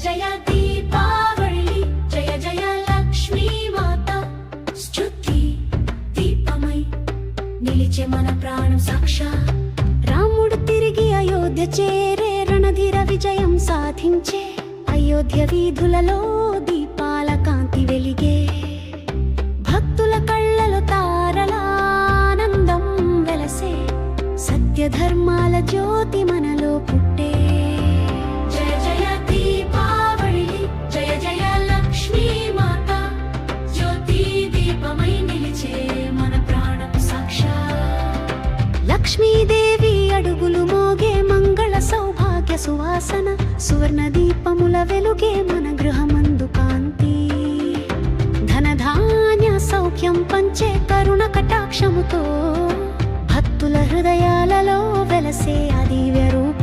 జయ దీపావళి జయ జయ లక్ష్మీ మాత స్తుతి దీపమై నిలిచే మన ప్రాణం సాక్షా రాముడు తిరిగి అయోధ్య చేరే రణధీర విజయం సాధించే అయోధ్య వీధులలో దీపాల కాంతి వెలిగే భక్తుల కళ్ళలో తారలానందం వెలసే సత్య ధర్మాల జ్యోతి మనలో పుట్టే జయ జయ దీపావళి జయ జయ లక్ష్మీ మాత జ్యోతి దీపమై నిలిచే మన ప్రాణం సాక్షా లక్ష్మీదేవి అడుగులు మోగే మంగళ సౌభాగ్య సువాసన సువర్ణ దీపముల వెలుగే మన గృహమందు కాంతి ధనధాన్య సౌఖ్యం పంచే కరుణ కటాక్షముతో భక్తుల హృదయాలలో వెలసే ఆ దివ్య రూపం